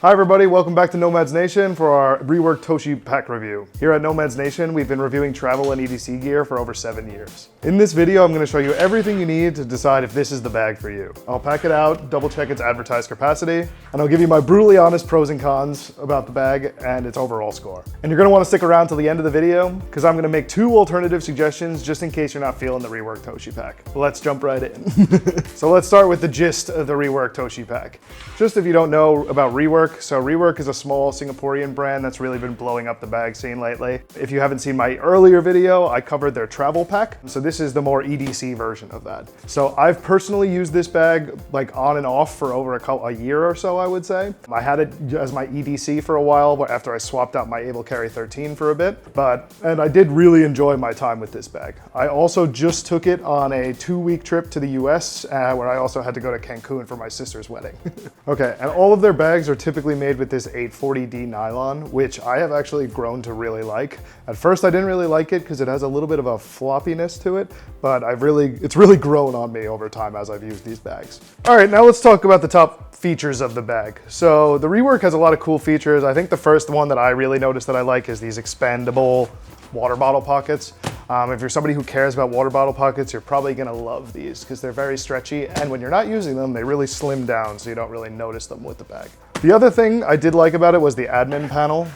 Hi everybody, welcome back to Nomads Nation for our Rework Toshi Pack review. Here at Nomads Nation, we've been reviewing travel and EDC gear for over 7 years. In this video, I'm going to show you everything you need to decide if this is the bag for you. I'll pack it out, double check its advertised capacity, and I'll give you my brutally honest pros and cons about the bag and its overall score. And you're going to want to stick around till the end of the video, because I'm going to make 2 alternative suggestions just in case you're not feeling the Rework Toshi Pack. Let's jump right in. So let's start with the gist of the Rework Toshi Pack. Just if you don't know about Rework, so Rework is a small Singaporean brand that's really been blowing up the bag scene lately. If you haven't seen my earlier video, I covered their travel pack. So this is the more EDC version of that. So I've personally used this bag like on and off for over a year or so, I would say. I had it as my EDC for a while, but after I swapped out my Able Carry 13 for a bit. And I did really enjoy my time with this bag. I also just took it on a 2-week trip to the US where I also had to go to Cancun for my sister's wedding. Okay, and all of their bags are typically made with this 840D nylon, which I have actually grown to really like. At first I didn't really like it because it has a little bit of a floppiness to it, but it's really grown on me over time as I've used these bags. All right, now let's talk about the top features of the bag. So the Rework has a lot of cool features. I think the first one that I really noticed that I like is these expandable water bottle pockets. If you're somebody who cares about water bottle pockets, you're probably gonna love these because they're very stretchy, and when you're not using them, they really slim down so you don't really notice them with the bag. The other thing I did like about it was the admin panel,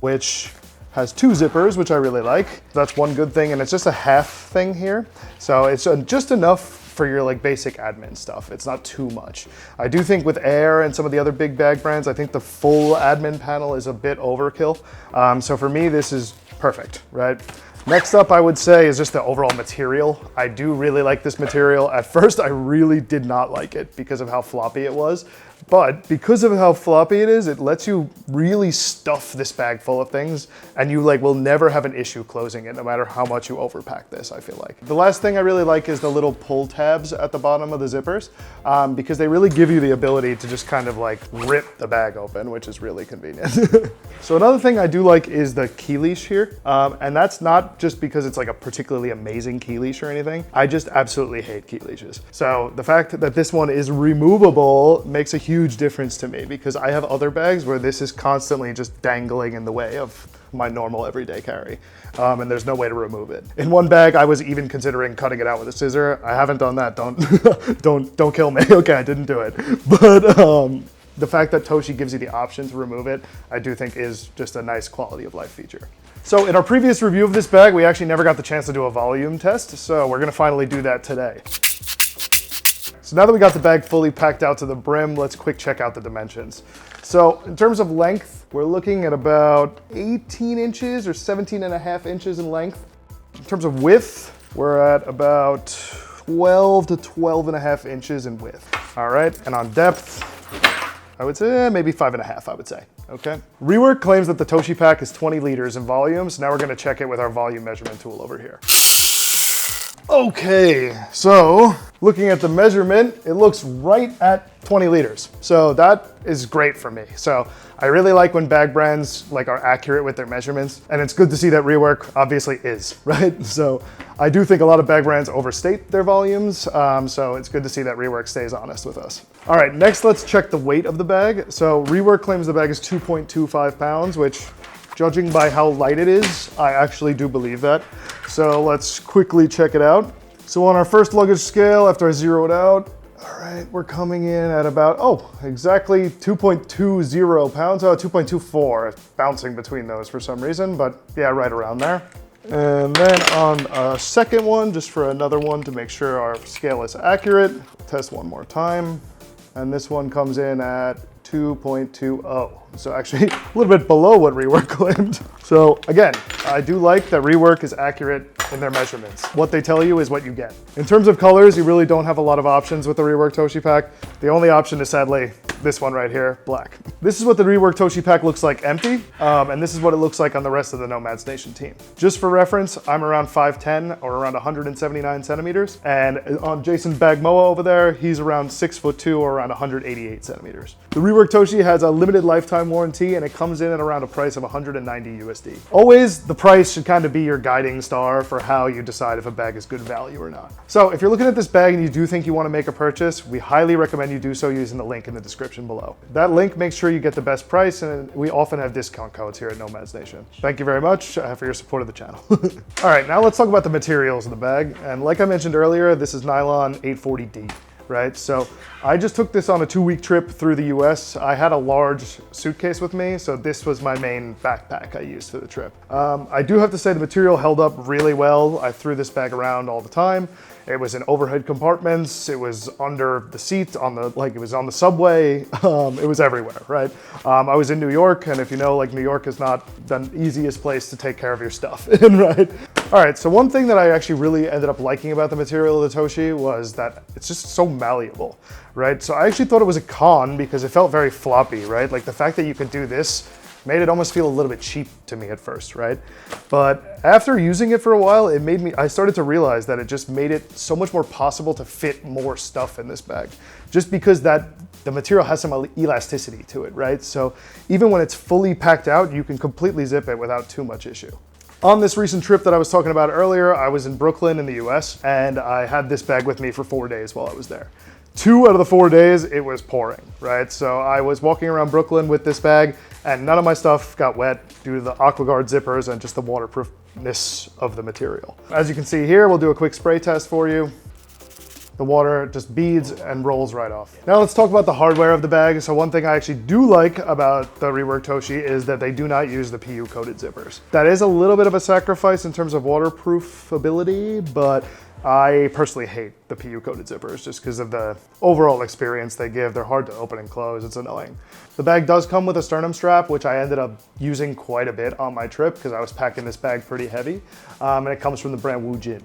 which has 2 zippers, which I really like. That's one good thing, and it's just a half thing here. So it's just enough for your like basic admin stuff. It's not too much. I do think with Air and some of the other big bag brands, I think the full admin panel is a bit overkill. So for me, this is perfect, right? Next up, I would say, is just the overall material. I do really like this material. At first, I really did not like it because of how floppy it was. But because of how floppy it is, it lets you really stuff this bag full of things, and you will never have an issue closing it, no matter how much you overpack this, I feel like. The last thing I really like is the little pull tabs at the bottom of the zippers, because they really give you the ability to just kind of rip the bag open, which is really convenient. So another thing I do like is the key leash here, and that's not just because it's a particularly amazing key leash or anything. I just absolutely hate key leashes. So the fact that this one is removable makes a huge difference to me, because I have other bags where this is constantly just dangling in the way of my normal everyday carry, and there's no way to remove it. In one bag, I was even considering cutting it out with a scissor. I haven't done that. Don't kill me. Okay, I didn't do it. But the fact that Toshi gives you the option to remove it, I do think is just a nice quality of life feature. So in our previous review of this bag, we actually never got the chance to do a volume test, so we're gonna finally do that today. So now that we got the bag fully packed out to the brim, let's quick check out the dimensions. So in terms of length, we're looking at about 18 inches or 17.5 inches in length. In terms of width, we're at about 12 to 12.5 inches in width. All right, and on depth, I would say maybe 5.5, I would say, okay? Rework claims that the Toshi Pack is 20 liters in volume, so now we're gonna check it with our volume measurement tool over here. Okay, so looking at the measurement, it looks right at 20 liters. So that is great for me. So I really like when bag brands are accurate with their measurements, and it's good to see that Rework obviously is, right? So I do think a lot of bag brands overstate their volumes, so it's good to see that Rework stays honest with us. All right, next let's check the weight of the bag. So Rework claims the bag is 2.25 pounds, which, judging by how light it is, I actually do believe that. So let's quickly check it out. So on our first luggage scale, after I zero it out, all right, we're coming in at about, exactly 2.20 pounds, 2.24, bouncing between those for some reason, but yeah, right around there. And then on a second one, just for another one to make sure our scale is accurate, test one more time. And this one comes in at 2.20. So actually a little bit below what Rework claimed. So again, I do like that Rework is accurate in their measurements. What they tell you is what you get. In terms of colors, you really don't have a lot of options with the Rework Toshi Pack. The only option is sadly this one right here, black. This is what the Rework Toshi Pack looks like empty, and this is what it looks like on the rest of the Nomads Nation team. Just for reference, I'm around 5'10", or around 179 centimeters, and on Jason Bagmoa over there, he's around 6'2", or around 188 centimeters. The Rework Toshi has a limited lifetime warranty, and it comes in at around a price of 190 USD. Always, the price should kind of be your guiding star for how you decide if a bag is good value or not. So if you're looking at this bag and you do think you want to make a purchase, we highly recommend you do so using the link in the description below. That link makes sure you get the best price, and we often have discount codes here at Nomads Nation. Thank you very much for your support of the channel. All right, now let's talk about the materials of the bag. And like I mentioned earlier, this is nylon 840D. Right, so I just took this on a 2-week trip through the US. I had a large suitcase with me, so this was my main backpack I used for the trip. I do have to say the material held up really well. I threw this bag around all the time. It was in overhead compartments. It was under the seat, it was on the subway. It was everywhere, right? I was in New York, and if you know, New York is not the easiest place to take care of your stuff in, right? All right, so one thing that I actually really ended up liking about the material of the Toshi was that it's just so malleable, right? So I actually thought it was a con because it felt very floppy, right? Like the fact that you could do this made it almost feel a little bit cheap to me at first, right? But after using it for a while, I started to realize that it just made it so much more possible to fit more stuff in this bag, just because the material has some elasticity to it, right? So even when it's fully packed out, you can completely zip it without too much issue. On this recent trip that I was talking about earlier, I was in Brooklyn in the US, and I had this bag with me for 4 days while I was there. 2 out of the 4 days, it was pouring, right? So I was walking around Brooklyn with this bag, and none of my stuff got wet due to the AquaGuard zippers and just the waterproofness of the material. As you can see here, we'll do a quick spray test for you. The water just beads and rolls right off. Now let's talk about the hardware of the bag. So one thing I actually do like about the Rework Toshi is that they do not use the PU coated zippers. That is a little bit of a sacrifice in terms of waterproof ability, but I personally hate the PU coated zippers just because of the overall experience they give. They're hard to open and close, it's annoying. The bag does come with a sternum strap, which I ended up using quite a bit on my trip because I was packing this bag pretty heavy. And it comes from the brand Woojin.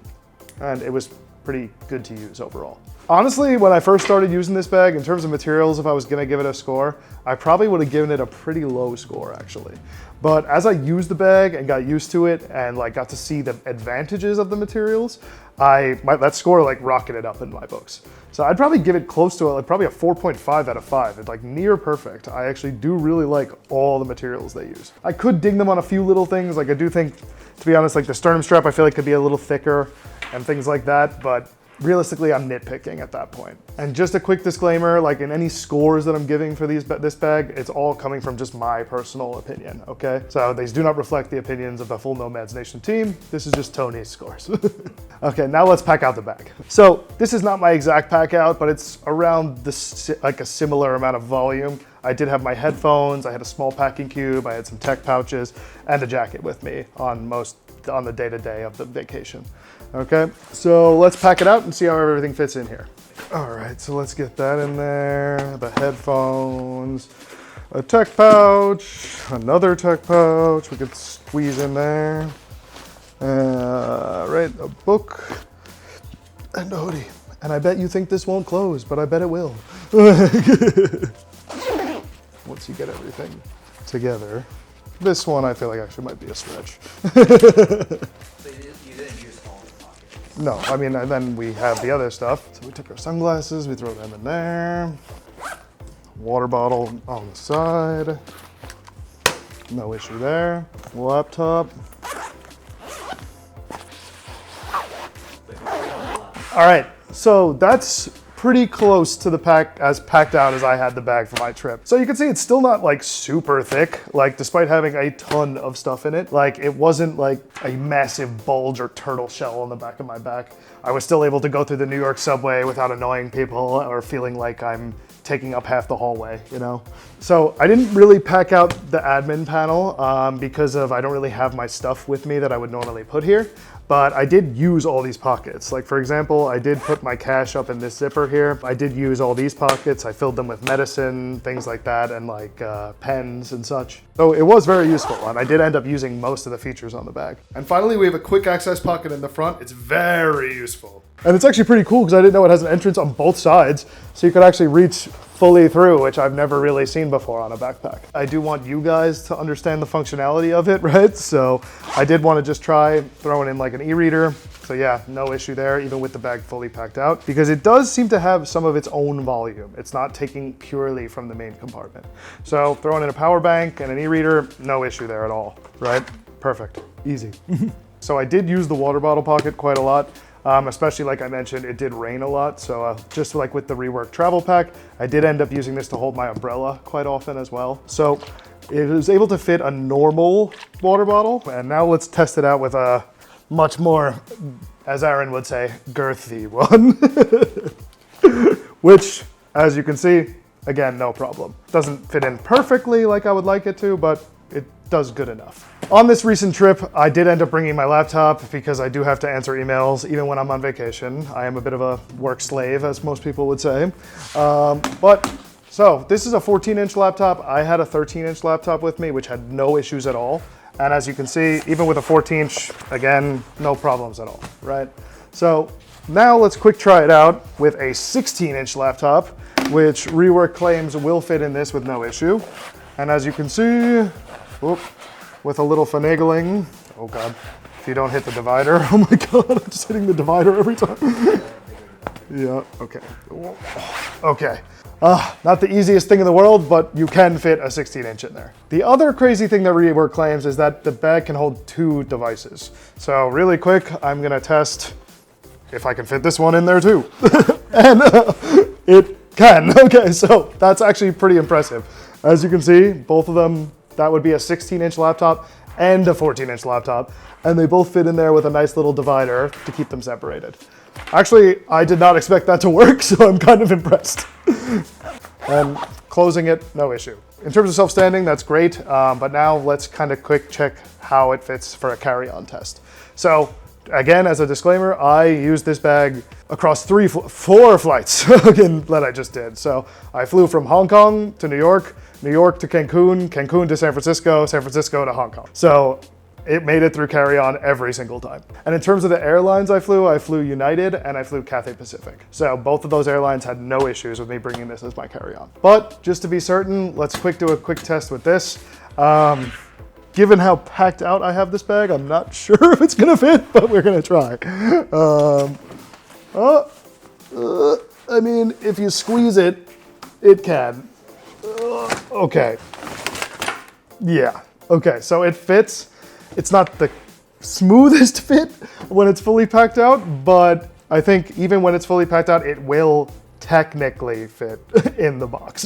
And it was pretty good to use overall. Honestly, when I first started using this bag, in terms of materials, if I was gonna give it a score, I probably would have given it a pretty low score actually. But as I used the bag and got used to it and got to see the advantages of the materials, that score rocketed up in my books. So I'd probably give it close to probably a 4.5 out of 5. It's near perfect. I actually do really like all the materials they use. I could ding them on a few little things. I do think, to be honest, the sternum strap I feel like could be a little thicker and things like that, but realistically, I'm nitpicking at that point. And just a quick disclaimer, in any scores that I'm giving for this bag, it's all coming from just my personal opinion, okay? So these do not reflect the opinions of the full Nomads Nation team. This is just Tony's scores. Okay, now let's pack out the bag. So this is not my exact pack out, but it's around a similar amount of volume. I did have my headphones, I had a small packing cube, I had some tech pouches, and a jacket with me on the day-to-day of the vacation. Okay, so let's pack it out and see how everything fits in here. All right, so let's get that in there. The headphones, a tech pouch, another tech pouch we could squeeze in there. Right, a book and a hoodie. And I bet you think this won't close, but I bet it will. Once you get everything together. This one I feel like actually might be a stretch. No, I mean, and then we have the other stuff. So we took our sunglasses, we throw them in there. Water bottle on the side. No issue there. Laptop. All right, so that's pretty close to the packed out as I had the bag for my trip. So you can see it's still not super thick, despite having a ton of stuff in it. It wasn't a massive bulge or turtle shell on the back of my back. I was still able to go through the New York subway without annoying people or feeling like I'm taking up half the hallway, you know? So I didn't really pack out the admin panel because I don't really have my stuff with me that I would normally put here. But I did use all these pockets. For example, I did put my cash up in this zipper here. I did use all these pockets. I filled them with medicine, things like that, and pens and such. So it was very useful, and I did end up using most of the features on the bag. And finally, we have a quick access pocket in the front. It's very useful. And it's actually pretty cool because I didn't know it has an entrance on both sides. So you could actually reach fully through, which I've never really seen before on a backpack. I do want you guys to understand the functionality of it, right? So I did want to just try throwing in an e-reader. So yeah, no issue there, even with the bag fully packed out, because it does seem to have some of its own volume. It's not taking purely from the main compartment. So throwing in a power bank and an e-reader, no issue there at all, right? Perfect, easy. So I did use the water bottle pocket quite a lot. Especially like I mentioned, it did rain a lot. So just like with the Rework travel pack, I did end up using this to hold my umbrella quite often as well. So it was able to fit a normal water bottle. And now let's test it out with a much more, as Aaron would say, girthy one. Which, as you can see, again, no problem. Doesn't fit in perfectly like I would like it to, but it does good enough. On this recent trip, I did end up bringing my laptop because I do have to answer emails even when I'm on vacation. I am a bit of a work slave, as most people would say. So this is a 14-inch laptop. I had a 13-inch laptop with me, which had no issues at all. And as you can see, even with a 14-inch, again, no problems at all, right? So now let's quick try it out with a 16-inch laptop, which Rework claims will fit in this with no issue. And as you can see, whoop, with a little finagling, oh God, if you don't hit the divider, oh my God, I'm just hitting the divider every time. Yeah, okay. Okay. Not the easiest thing in the world, but you can fit a 16-inch in there. The other crazy thing that Rework claims is that the bag can hold 2 devices. So really quick, I'm gonna test if I can fit this one in there too. And it can, okay, so that's actually pretty impressive. As you can see, both of them, that would be a 16-inch laptop and a 14-inch laptop, and they both fit in there with a nice little divider to keep them separated. Actually, I did not expect that to work, so I'm kind of impressed. And closing it, no issue. In terms of self-standing, that's great, but now let's kind of quick check how it fits for a carry-on test. So again, as a disclaimer, I used this bag across 4 flights that I just did. So I flew from Hong Kong to New York, New York to Cancun, Cancun to San Francisco, San Francisco to Hong Kong. So it made it through carry-on every single time. And in terms of the airlines I flew United and I flew Cathay Pacific. So both of those airlines had no issues with me bringing this as my carry-on. But just to be certain, let's do a quick test with this. Given how packed out I have this bag, I'm not sure if it's gonna fit, but we're gonna try. I mean, if you squeeze it, it can. Okay. Yeah, okay, so it fits. It's not the smoothest fit when it's fully packed out, but I think even when it's fully packed out, it will technically fit in the box.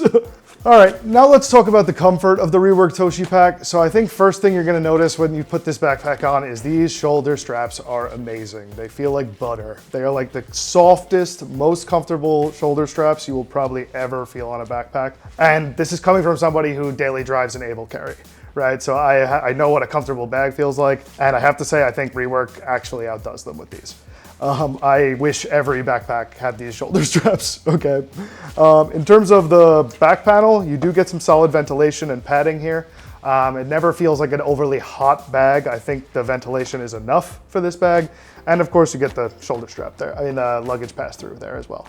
All right, now let's talk about the comfort of the Rework Toshi Pack. So I think first thing you're gonna notice when you put this backpack on is these shoulder straps are amazing. They feel like butter. They are like the softest, most comfortable shoulder straps you will probably ever feel on a backpack. And this is coming from somebody who daily drives an able carry, right? So I know what a comfortable bag feels like. And I have to say, I think Rework actually outdoes them with these. I wish every backpack had these shoulder straps, okay? In terms of the back panel, you do get some solid ventilation and padding here. It never feels like an overly hot bag. I think the ventilation is enough for this bag. And of course you get the shoulder strap there, luggage pass-through there as well.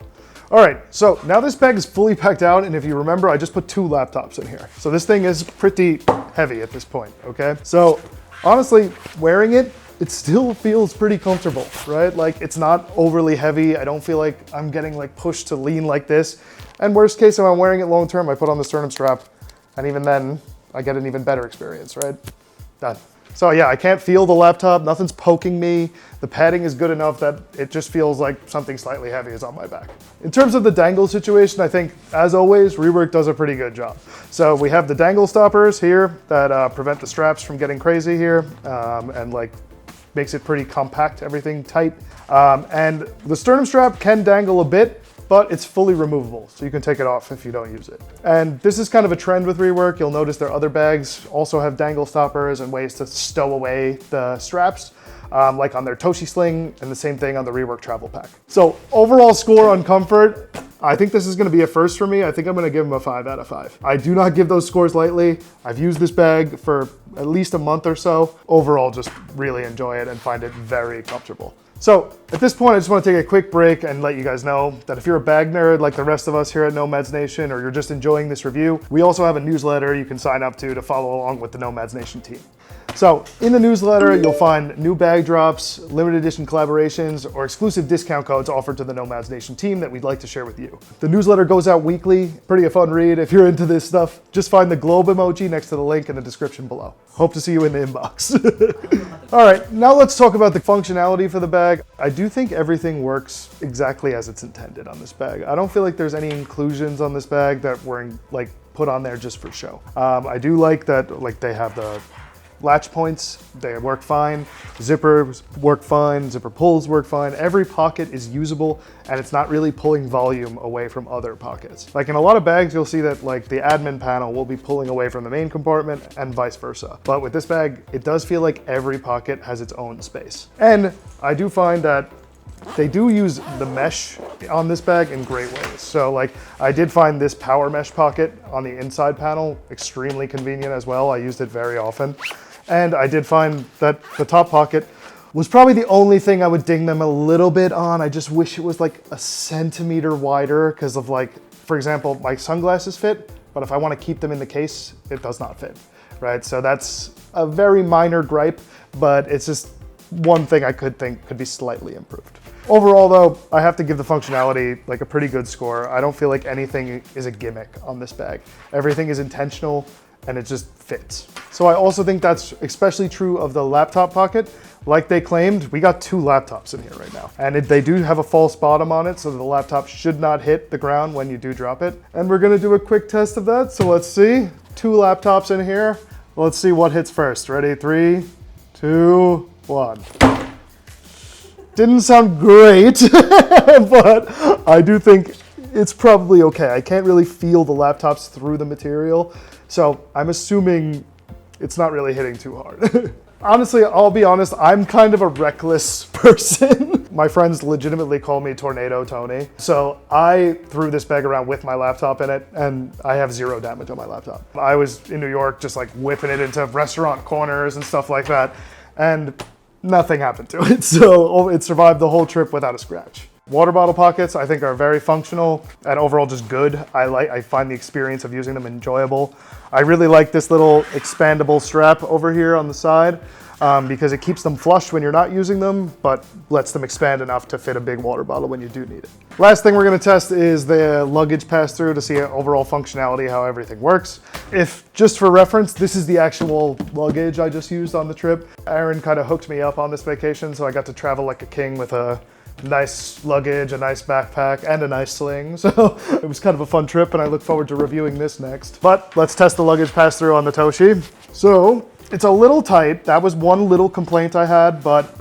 All right, so now this bag is fully packed out, and if you remember, I just put 2 laptops in here. So this thing is pretty heavy at this point, okay? So honestly, wearing it, it still feels pretty comfortable, right? Like it's not overly heavy. I don't feel like I'm getting like pushed to lean like this. And worst case, if I'm wearing it long term, I put on the sternum strap, and even then I get an even better experience, right? Done. So yeah, I can't feel the laptop. Nothing's poking me. The padding is good enough that it just feels like something slightly heavy is on my back. In terms of the dangle situation, I think, as always, Rework does a pretty good job. So we have the dangle stoppers here that prevent the straps from getting crazy here, and like makes it pretty compact, everything tight. And the sternum strap can dangle a bit, but it's fully removable, so you can take it off if you don't use it. And this is kind of a trend with Rework. You'll notice their other bags also have dangle stoppers and ways to stow away the straps, like on their Toshi Sling, and the same thing on the Rework Travel Pack. So overall score on comfort, I think this is gonna be a first for me. I think I'm gonna give them a 5 out of 5. I do not give those scores lightly. I've used this bag for at least a month or so. Overall, just really enjoy it and find it very comfortable. So at this point, I just want to take a quick break and let you guys know that if you're a bag nerd like the rest of us here at Nomads Nation, or you're just enjoying this review, we also have a newsletter you can sign up to follow along with the Nomads Nation team. So in the newsletter, you'll find new bag drops, limited edition collaborations, or exclusive discount codes offered to the Nomads Nation team that we'd like to share with you. The newsletter goes out weekly, pretty a fun read. If you're into this stuff, just find the globe emoji next to the link in the description below. Hope to see you in the inbox. All right, now let's talk about the functionality for the bag. I do think everything works exactly as it's intended on this bag. I don't feel like there's any inclusions on this bag that were put on there just for show. I do like that they have the latch points, they work fine. Zippers work fine, zipper pulls work fine. Every pocket is usable and it's not really pulling volume away from other pockets. Like in a lot of bags, you'll see that the admin panel will be pulling away from the main compartment and vice versa. But with this bag, it does feel like every pocket has its own space. And I do find that they do use the mesh on this bag in great ways. So I did find this power mesh pocket on the inside panel extremely convenient as well. I used it very often. And I did find that the top pocket was probably the only thing I would ding them a little bit on. I just wish it was a centimeter wider because of for example, my sunglasses fit, but if I want to keep them in the case, it does not fit, right? So that's a very minor gripe, but it's just one thing I could think could be slightly improved. Overall though, I have to give the functionality a pretty good score. I don't feel like anything is a gimmick on this bag. Everything is intentional and it just fits. So I also think that's especially true of the laptop pocket. Like they claimed, we got 2 laptops in here right now. And they do have a false bottom on it, so the laptop should not hit the ground when you do drop it. And we're gonna do a quick test of that. So let's see, 2 laptops in here. Let's see what hits first. Ready, 3, 2, 1. Didn't sound great, but I do think it's probably okay. I can't really feel the laptops through the material, so I'm assuming it's not really hitting too hard. Honestly, I'll be honest, I'm kind of a reckless person. My friends legitimately call me Tornado Tony. So I threw this bag around with my laptop in it and I have 0 damage on my laptop. I was in New York just whipping it into restaurant corners and stuff like that, and nothing happened to it. So it survived the whole trip without a scratch. Water bottle pockets I think are very functional and overall just good. I find the experience of using them enjoyable. I really like this little expandable strap over here on the side because it keeps them flush when you're not using them, but lets them expand enough to fit a big water bottle when you do need it. Last thing we're gonna test is the luggage pass-through to see overall functionality, how everything works. If, just for reference, this is the actual luggage I just used on the trip. Aaron kind of hooked me up on this vacation, so I got to travel like a king with a nice luggage, a nice backpack, and a nice sling. So it was kind of a fun trip and I look forward to reviewing this next. But let's test the luggage pass-through on the Toshi. So it's a little tight. That was one little complaint I had, but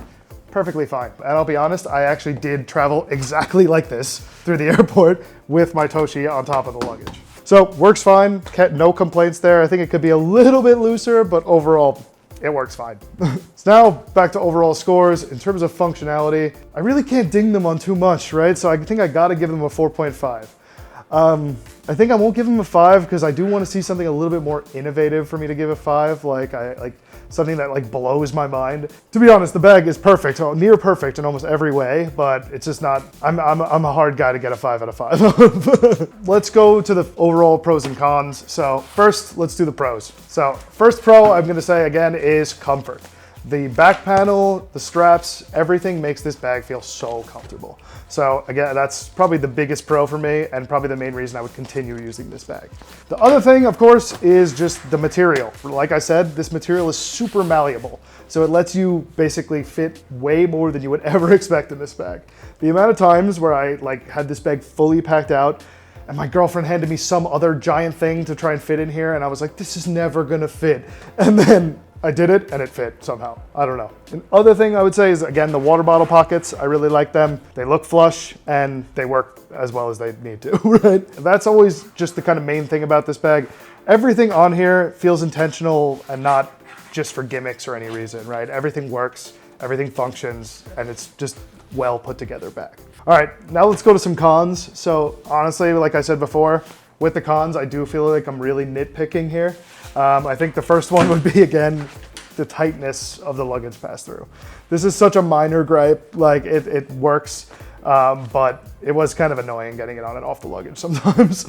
perfectly fine. And I'll be honest, I actually did travel exactly like this through the airport with my Toshi on top of the luggage. So works fine, no complaints there. I think it could be a little bit looser, but overall, it works fine. So now back to overall scores. In terms of functionality, I really can't ding them on too much, right? So I think I gotta give them a 4.5. I think I won't give them a 5 because I do want to see something a little bit more innovative for me to give a 5, like something that blows my mind. To be honest, the bag is perfect, near perfect in almost every way, but it's just not, I'm a hard guy to get a 5 out of 5. Let's go to the overall pros and cons. So first, let's do the pros. So first pro I'm gonna say again is comfort. The back panel, the straps, everything makes this bag feel so comfortable. So again, that's probably the biggest pro for me and probably the main reason I would continue using this bag. The other thing, of course, is just the material. Like I said, this material is super malleable. So it lets you basically fit way more than you would ever expect in this bag. The amount of times where I had this bag fully packed out and my girlfriend handed me some other giant thing to try and fit in here and I was like, this is never gonna fit. And then I did it and it fit somehow. I don't know. Another thing I would say is, again, the water bottle pockets. I really like them. They look flush and they work as well as they need to, right? That's always just the kind of main thing about this bag. Everything on here feels intentional and not just for gimmicks or any reason, right? Everything works, everything functions, and it's just well put together bag. All right, now let's go to some cons. So honestly, like I said before, with the cons, I do feel like I'm really nitpicking here. I think the first one would be, again, the tightness of the luggage pass-through. This is such a minor gripe, like it works, but it was kind of annoying getting it on and off the luggage sometimes.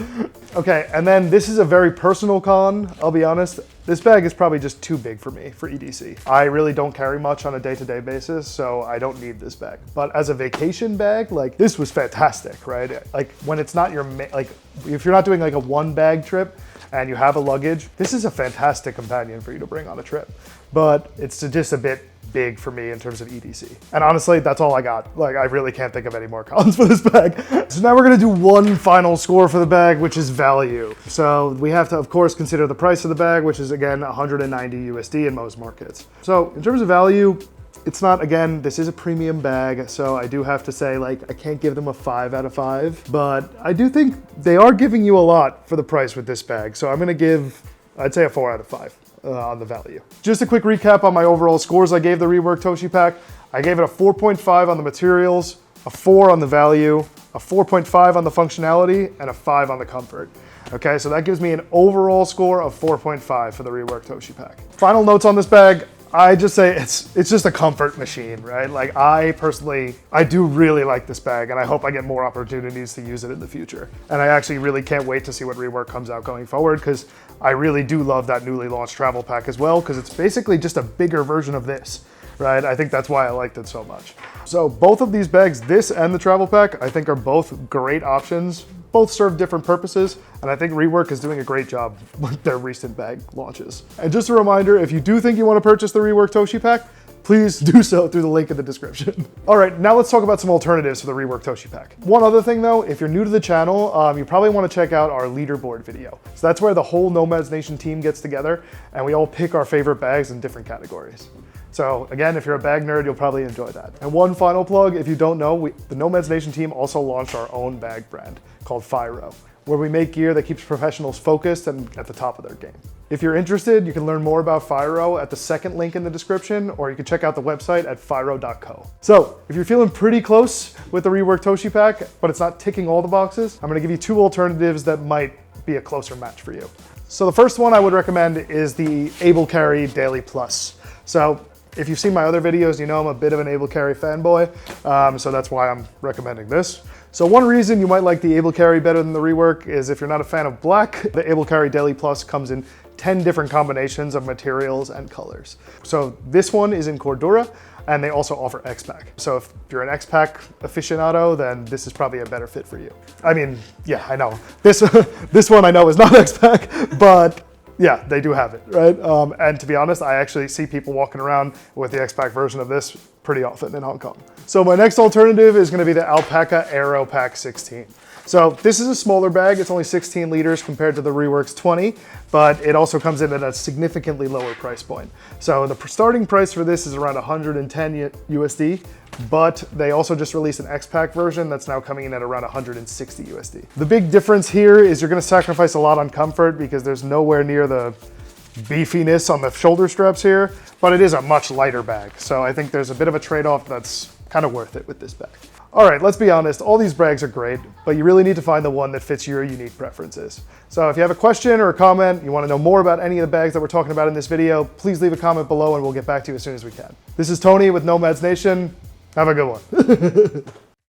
Okay, and then this is a very personal con, I'll be honest. This bag is probably just too big for me for EDC. I really don't carry much on a day-to-day basis, so I don't need this bag. But as a vacation bag, like this was fantastic, right? Like when it's not your, like if you're not doing like a one bag trip and you have a luggage, this is a fantastic companion for you to bring on a trip. But it's just a bit big for me in terms of EDC. And honestly, that's all I got. Like, I really can't think of any more cons for this bag. So now we're gonna do one final score for the bag, which is value. So we have to, of course, consider the price of the bag, which is again, 190 USD in most markets. So in terms of value, it's not, again, this is a premium bag, so I do have to say, like, I can't give them a 5 out of 5, but I do think they are giving you a lot for the price with this bag. So I'm gonna give, I'd say a 4 out of 5. On the value. Just a quick recap on my overall scores I gave the Rework Toshi Pack. I gave it a 4.5 on the materials, a 4 on the value, a 4.5 on the functionality, and a 5 on the comfort. Okay, so that gives me an overall score of 4.5 for the Rework Toshi Pack. Final notes on this bag. I just say it's just a comfort machine, right? Like I personally, I do really like this bag and I hope I get more opportunities to use it in the future. And I actually really can't wait to see what Rework comes out going forward because I really do love that newly launched travel pack as well because it's basically just a bigger version of this, right? I think that's why I liked it so much. So both of these bags, this and the travel pack, I think are both great options. Both serve different purposes, and I think Rework is doing a great job with their recent bag launches. And just a reminder, if you do think you want to purchase the Rework Toshi Pack, please do so through the link in the description. All right, now let's talk about some alternatives for the Rework Toshi Pack. One other thing though, if you're new to the channel, you probably want to check out our leaderboard video. So that's where the whole Nomads Nation team gets together, and we all pick our favorite bags in different categories. So again, if you're a bag nerd, you'll probably enjoy that. And one final plug, if you don't know, the Nomads Nation team also launched our own bag brand called Fyro, where we make gear that keeps professionals focused and at the top of their game. If you're interested, you can learn more about Fyro at the second link in the description, or you can check out the website at fyro.co. So if you're feeling pretty close with the Rework Toshi Pack, but it's not ticking all the boxes, I'm gonna give you 2 alternatives that might be a closer match for you. So the first one I would recommend is the Able Carry Daily Plus. So if you've seen my other videos, you know I'm a bit of an Able Carry fanboy, so that's why I'm recommending this. So one reason you might like the Able Carry better than the Rework is if you're not a fan of black, the Able Carry Daily Plus comes in 10 different combinations of materials and colors. So this one is in Cordura, and they also offer X-Pack. So if you're an X-Pack aficionado, then this is probably a better fit for you. I mean, yeah, I know. This one I know is not X-Pack, but yeah, they do have it, right? And to be honest, I actually see people walking around with the X-Pack version of this pretty often in Hong Kong. So my next alternative is gonna be the Alpaka Aero Pack 16. So this is a smaller bag. It's only 16 liters compared to the Rework's 20, but it also comes in at a significantly lower price point. So the starting price for this is around 110 USD, but they also just released an X-Pack version that's now coming in at around 160 USD. The big difference here is you're gonna sacrifice a lot on comfort because there's nowhere near the beefiness on the shoulder straps here, but it is a much lighter bag. So I think there's a bit of a trade-off that's kind of worth it with this bag. All right, let's be honest, all these bags are great, but you really need to find the one that fits your unique preferences. So if you have a question or a comment, you want to know more about any of the bags that we're talking about in this video, please leave a comment below and we'll get back to you as soon as we can. This is Tony with Nomads Nation. Have a good one.